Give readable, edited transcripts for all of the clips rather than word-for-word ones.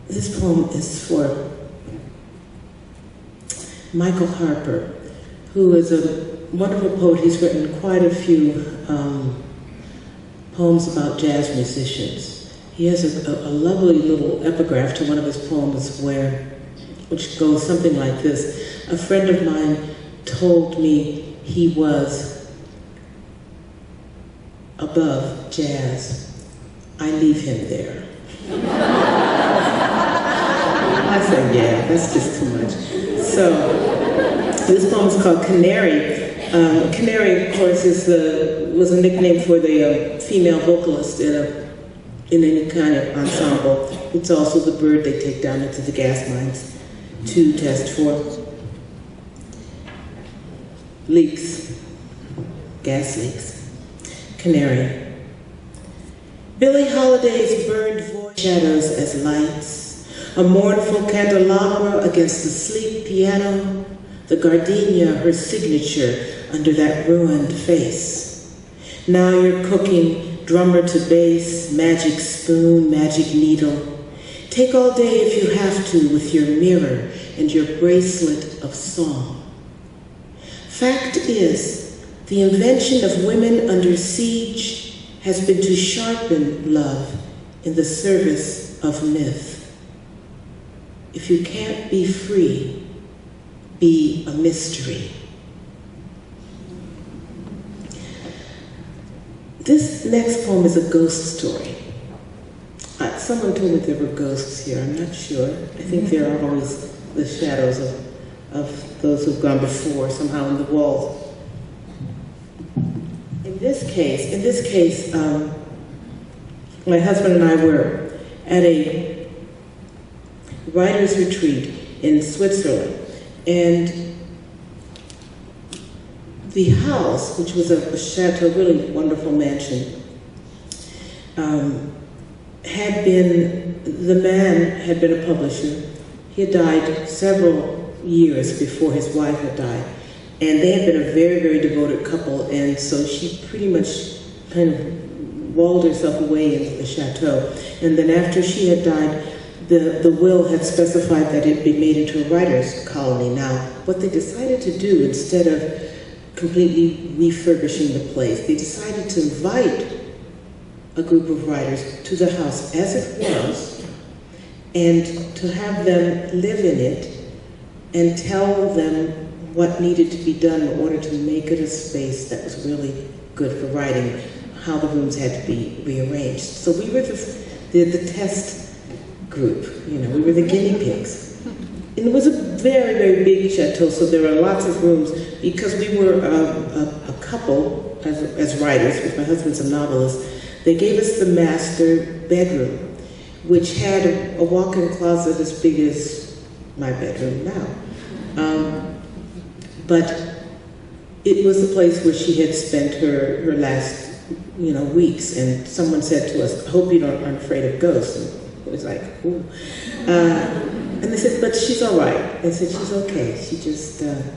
This poem is for Michael Harper, who is a wonderful poet. He's written quite a few poems about jazz musicians. He has a lovely little epigraph to one of his poems which goes something like this. A friend of mine told me he was above jazz. I leave him there. I said, yeah, that's just too much. So, this poem is called Canary. Canary, of course, was a nickname for the female vocalist in any kind of ensemble. It's also the bird they take down into the gas mines to test for leaks, gas leaks. Canary. Billie Holiday's burned voice shadows as lights, a mournful candelabra against the sleek piano, the gardenia her signature under that ruined face. Now you're cooking, drummer to bass, magic spoon, magic needle. Take all day if you have to with your mirror and your bracelet of song. Fact is, the invention of women under siege has been to sharpen love in the service of myth. If you can't be free, be a mystery. This next poem is a ghost story. Someone told me there were ghosts here. I'm not sure. I think there are always the shadows of those who've gone before, somehow in the walls. In this case, my husband and I were at a writer's retreat in Switzerland, and the house, which was a chateau, really wonderful mansion, the man had been a publisher. He had died several years before his wife had died, and they had been a very, very devoted couple, and so she pretty much kind of walled herself away into the chateau. And then after she had died, the will had specified that it be made into a writer's colony. Now, what they decided to do, instead of completely refurbishing the place, they decided to invite a group of writers to the house as it was, and to have them live in it and tell them what needed to be done in order to make it a space that was really good for writing, how the rooms had to be rearranged. So we were the test group, we were the guinea pigs. And it was a very, very big chateau, so there were lots of rooms. Because we were a couple as writers, because my husband's a novelist, they gave us the master bedroom, which had a walk-in closet as big as my bedroom now. But it was the place where she had spent her last, weeks. And someone said to us, "I hope you aren't afraid of ghosts." And it was like, ooh. And they said, "But she's all right." They said, "She's okay. She just..." And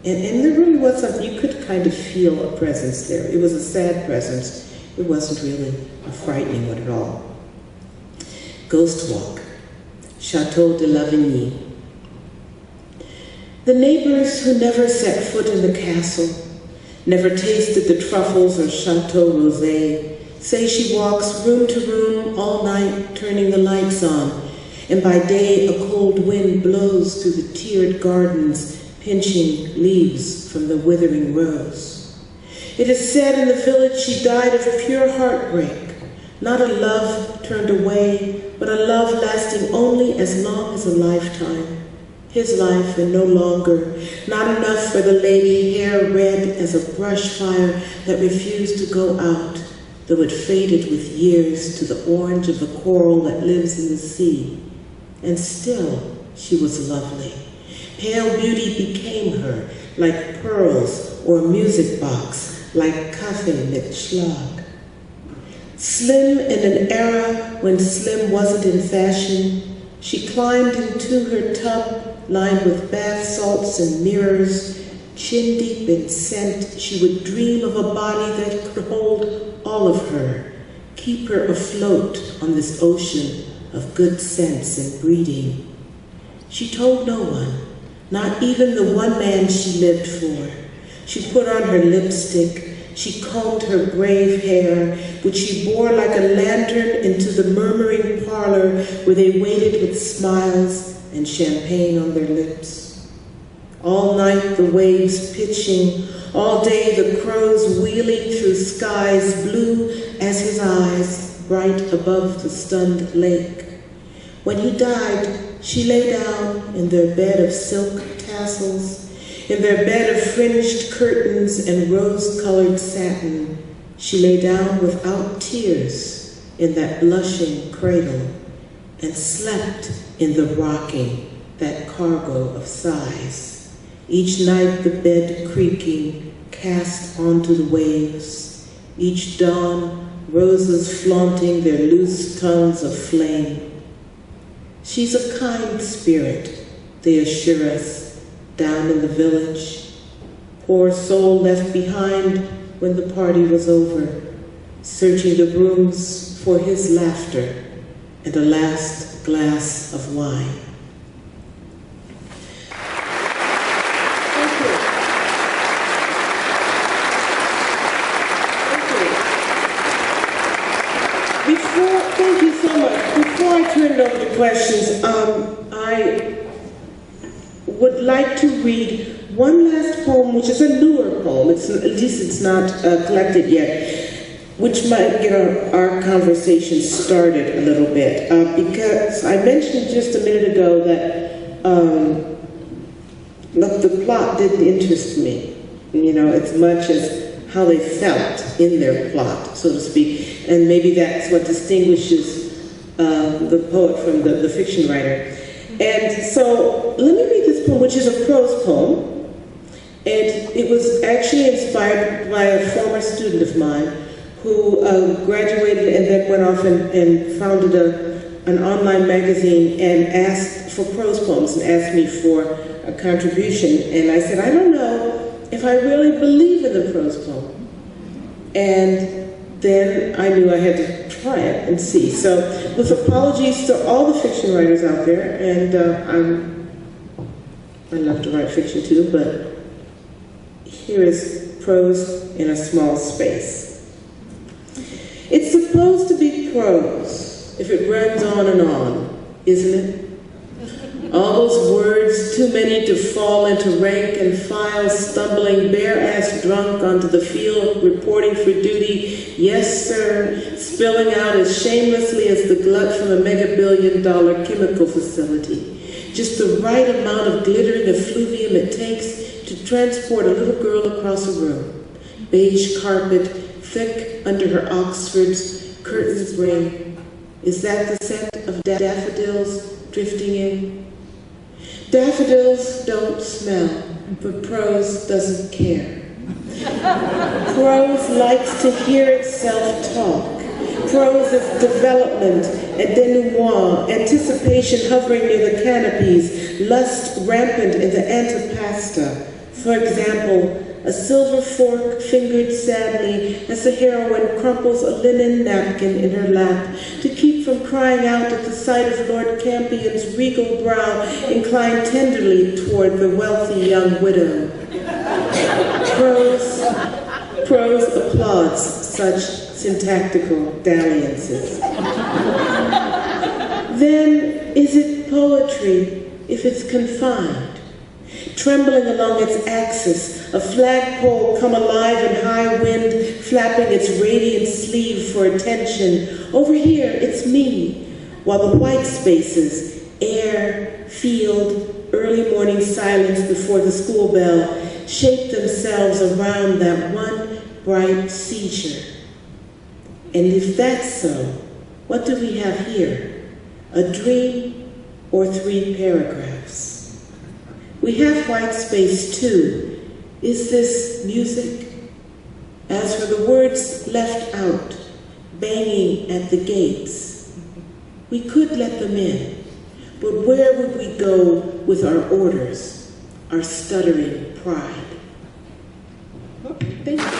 there really was something, you could kind of feel a presence there. It was a sad presence. It wasn't really a frightening one at all. Ghost Walk, Chateau de Loveland. The neighbors who never set foot in the castle, never tasted the truffles or Chateau Rosé, say she walks room to room all night, turning the lights on, and by day a cold wind blows through the tiered gardens, pinching leaves from the withering rose. It is said in the village she died of pure heartbreak, not a love turned away, but a love lasting only as long as a lifetime. His life and no longer, not enough for the lady, hair red as a brush fire that refused to go out, though it faded with years to the orange of the coral that lives in the sea. And still she was lovely. Pale beauty became her, like pearls or a music box, like Kaffee mit Schlag. Slim in an era when slim wasn't in fashion, she climbed into her tub lined with bath salts and mirrors. Chin deep in scent, she would dream of a body that could hold all of her, keep her afloat on this ocean of good sense and breeding. She told no one, not even the one man she lived for. She put on her lipstick. She combed her brave hair, which she bore like a lantern into the murmuring parlor where they waited with smiles and champagne on their lips. All night the waves pitching, all day the crows wheeling through skies blue as his eyes, bright above the stunned lake. When he died, she lay down in their bed of silk tassels, in their bed of fringed curtains and rose-colored satin. She lay down without tears in that blushing cradle and slept in the rocking, that cargo of sighs. Each night the bed creaking, cast onto the waves. Each dawn, roses flaunting their loose tongues of flame. She's a kind spirit, they assure us, down in the village. Poor soul left behind when the party was over, searching the rooms for his laughter and a last glass of wine. Thank you so much. Before I turn it over to questions, I would like to read one last poem, which is a newer poem. At least it's not collected yet, which might get our conversation started a little bit. Because I mentioned just a minute ago that the plot didn't interest me, as much as how they felt in their plot, so to speak. And maybe that's what distinguishes the poet from the fiction writer. And so let me read this poem, which is a prose poem. And it was actually inspired by a former student of mine who graduated and then went off and founded an online magazine and asked for prose poems and asked me for a contribution. And I said, I don't know if I really believe in the prose poem. And then I knew I had to try it and see. So with apologies to all the fiction writers out there, and I love to write fiction too, but here is prose in a small space. It's supposed to be prose if it runs on and on, isn't it? All those words, too many to fall into rank and file, stumbling bare-ass drunk onto the field, reporting for duty, yes sir, spilling out as shamelessly as the glut from a mega-billion-dollar chemical facility. Just the right amount of glittering effluvium it takes to transport a little girl across a room. Beige carpet, thick under her Oxfords, curtains ring. Is that the scent of daffodils drifting in? Daffodils don't smell, but prose doesn't care. Prose likes to hear itself talk. Prose is development and denouement, anticipation hovering near the canopies, lust rampant in the antepasta. For example, a silver fork fingered sadly as the heroine crumples a linen napkin in her lap to keep from crying out at the sight of Lord Campion's regal brow inclined tenderly toward the wealthy young widow. Prose applauds such syntactical dalliances. Then is it poetry if it's confined? Trembling along its axis, a flagpole come alive in high wind, flapping its radiant sleeve for attention. Over here, it's me, while the white spaces, air, field, early morning silence before the school bell, shape themselves around that one bright seizure. And if that's so, what do we have here? A dream or 3 paragraphs? We have white space too. Is this music? As for the words left out, banging at the gates, we could let them in, but where would we go with our orders, our stuttering pride? Thank you.